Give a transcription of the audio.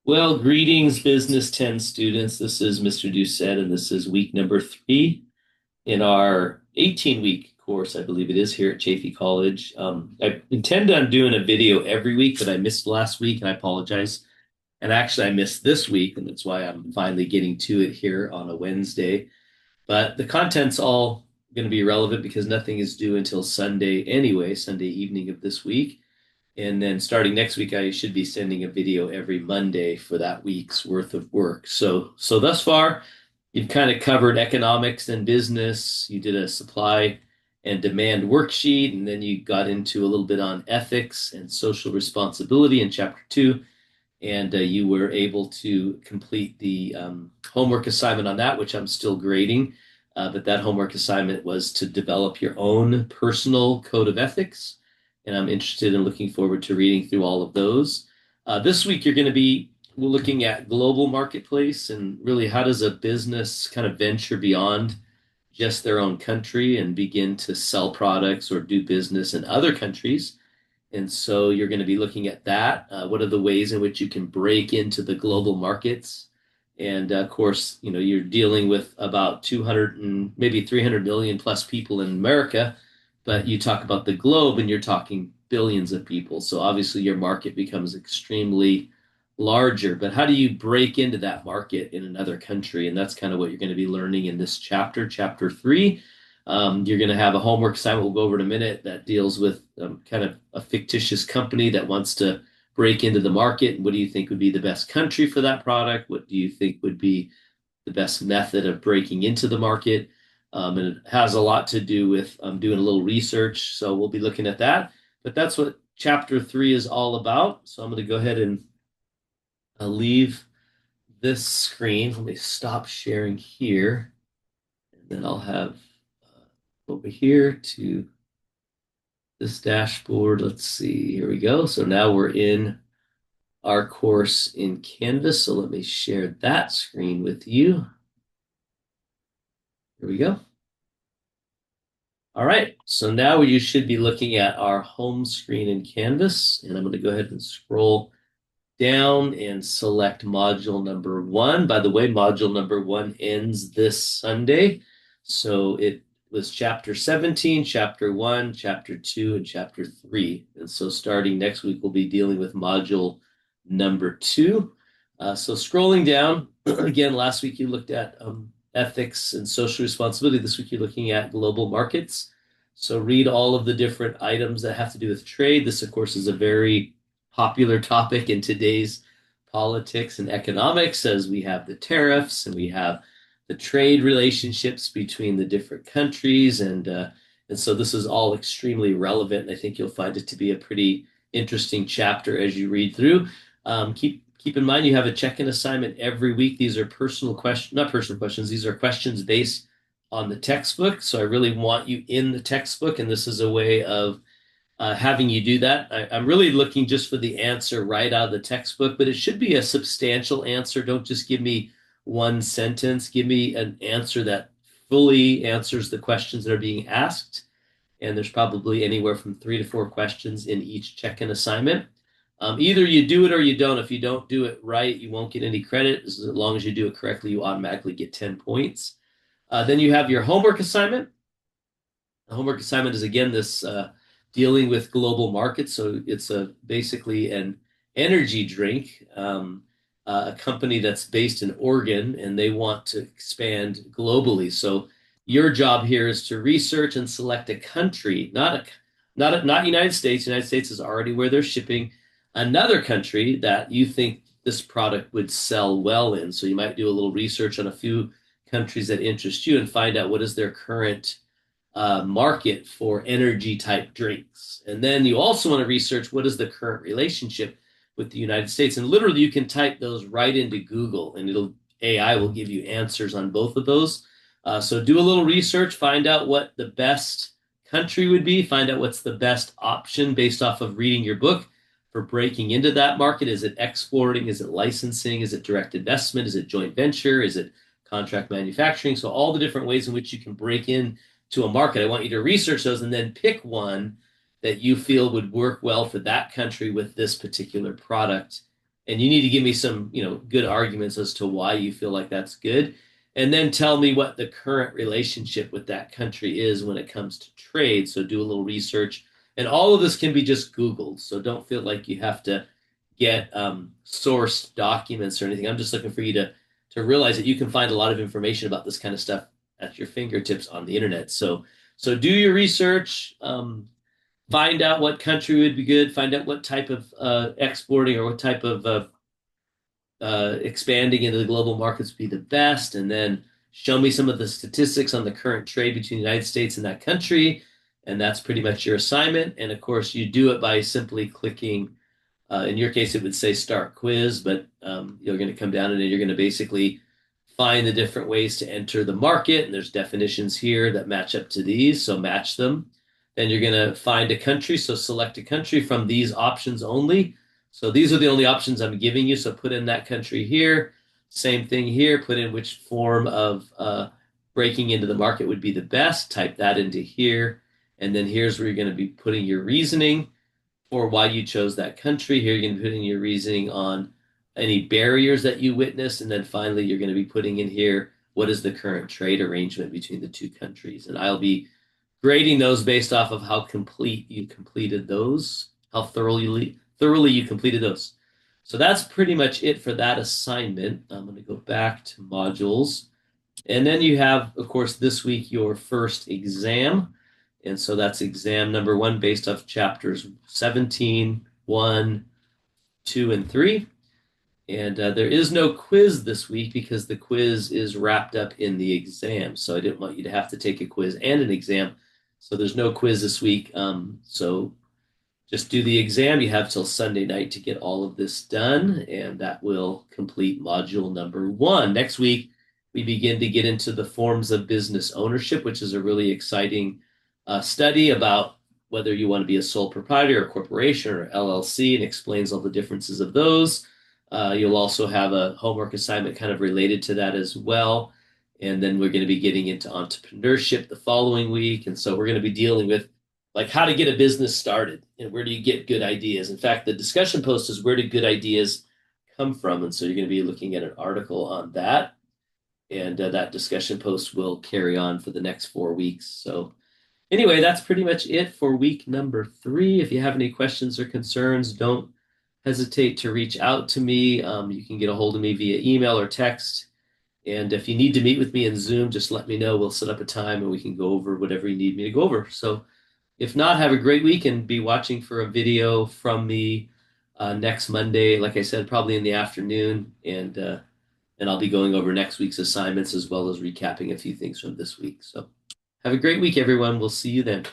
Well, greetings, Business 10 students. This is Mr.D and this is week number 3 in our 18-week course, I believe it is, here at Chaffey College. I intend on doing a video every week, but I missed last week, and I apologize. And actually, I missed this week, and that's why I'm finally getting to it here on a Wednesday. But the content's all going to be relevant because nothing is due until Sunday anyway, Sunday evening of this week. And then starting next week, I should be sending a video every Monday for that week's worth of work. So thus far, you've kind of covered economics and business. You did a supply and demand worksheet, and then you got into a little bit on ethics and social responsibility in chapter 2. And you were able to complete the homework assignment on that, which I'm still grading. But that homework assignment was to develop your own personal code of ethics. And I'm interested in looking forward to reading through all of those. This week, you're going to be looking at global marketplace and really how does a business kind of venture beyond just their own country and begin to sell products or do business in other countries. And so you're going to be looking at that. What are the ways in which you can break into the global markets? And of course, you're dealing with about 200 and maybe 300 million plus people in America, but you talk about the globe and you're talking billions of people. So obviously your market becomes extremely larger. But how do you break into that market in another country? And that's kind of what you're going to be learning in this chapter, chapter 3. You're going to have a homework assignment we'll go over in a minute that deals with kind of a fictitious company that wants to break into the market. What do you think would be the best country for that product? What do you think would be the best method of breaking into the market? And it has a lot to do with doing a little research. So we'll be looking at that. But that's what chapter 3 is all about. So I'm going to go ahead and leave this screen. Let me stop sharing here. And then I'll have over here to this dashboard. Let's see, here we go. So now we're in our course in Canvas. So let me share that screen with you. Here we go. All right, so now you should be looking at our home screen in Canvas. And I'm going to go ahead and scroll down and select module number 1. By the way, module number 1 ends this Sunday. So it was chapter 17, chapter 1, chapter 2, and chapter 3. And so starting next week, we'll be dealing with module number 2. So scrolling down, again, last week you looked at ethics and social responsibility. This week you're looking at global markets. So read all of the different items that have to do with trade. This, of course, is a very popular topic in today's politics and economics, as we have the tariffs and we have the trade relationships between the different countries. And so this is all extremely relevant. And I think you'll find it to be a pretty interesting chapter as you read through. Keep in mind you have a check-in assignment every week. These are personal questions, not personal questions. These are questions based on the textbook. So I really want you in the textbook, and this is a way of having you do that. I'm really looking just for the answer right out of the textbook, but it should be a substantial answer. Don't just give me one sentence. Give me an answer that fully answers the questions that are being asked. And there's probably anywhere from 3 to 4 questions in each check-in assignment. Either you do it or you don't. If you don't do it right, you won't get any credit. As long as you do it correctly, you automatically get 10 points. Then you have your homework assignment. The homework assignment is, again, this dealing with global markets. So it's basically an energy drink, a company that's based in Oregon, and they want to expand globally. So your job here is to research and select a country, not United States. United States is already where they're shipping. Another country that you think this product would sell well in. So you might do a little research on a few countries that interest you and find out what is their current market for energy type drinks. And then you also want to research what is the current relationship with the United States. And literally you can type those right into Google and AI will give you answers on both of those. So do a little research, find out what the best country would be, find out what's the best option based off of reading your book for breaking into that market. Is it exporting? Is it licensing? Is it direct investment? Is it joint venture? Is it contract manufacturing? So all the different ways in which you can break in to a market. I want you to research those and then pick one that you feel would work well for that country with this particular product and you need to give me some, good arguments as to why you feel like that's good. And then tell me what the current relationship with that country is when it comes to trade. So do a little research. And all of this can be just Googled. So don't feel like you have to get sourced documents or anything. I'm just looking for you to realize that you can find a lot of information about this kind of stuff at your fingertips on the internet. So do your research. Find out what country would be good. Find out what type of exporting or what type of expanding into the global markets would be the best, and then show me some of the statistics on the current trade between the United States and that country. And that's pretty much your assignment. And of course, you do it by simply clicking. In your case, it would say start quiz, but you're going to come down and you're going to basically find the different ways to enter the market. And there's definitions here that match up to these, so match them. Then you're going to find a country, so select a country from these options only. So these are the only options I'm giving you. So put in that country here. Same thing here. Put in which form of breaking into the market would be the best. Type that into here. And then here's where you're going to be putting your reasoning for why you chose that country. Here you're going to be putting your reasoning on any barriers that you witnessed. And then finally, you're going to be putting in here what is the current trade arrangement between the two countries. And I'll be grading those based off of how complete you completed those, how thoroughly you completed those. So that's pretty much it for that assignment. I'm going to go back to modules. And then you have, of course, this week your first exam. And so that's exam number 1 based off chapters 17, 1, 2, and 3. And there is no quiz this week because the quiz is wrapped up in the exam. So I didn't want you to have to take a quiz and an exam. So there's no quiz this week. So just do the exam. You have till Sunday night to get all of this done, and that will complete module number 1. Next week, we begin to get into the forms of business ownership, which is a really exciting study about whether you want to be a sole proprietor or corporation or LLC, and explains all the differences of those. You'll also have a homework assignment kind of related to that as well. And then we're going to be getting into entrepreneurship the following week. And so we're going to be dealing with like how to get a business started and where do you get good ideas. In fact, the discussion post is where do good ideas come from? And so you're going to be looking at an article on that. And that discussion post will carry on for the next 4 weeks. So anyway, that's pretty much it for week number 3. If you have any questions or concerns, don't hesitate to reach out to me. You can get a hold of me via email or text. And if you need to meet with me in Zoom, just let me know. We'll set up a time and we can go over whatever you need me to go over. So if not, have a great week and be watching for a video from me next Monday. Like I said, probably in the afternoon. And I'll be going over next week's assignments as well as recapping a few things from this week. So have a great week, everyone. We'll see you then.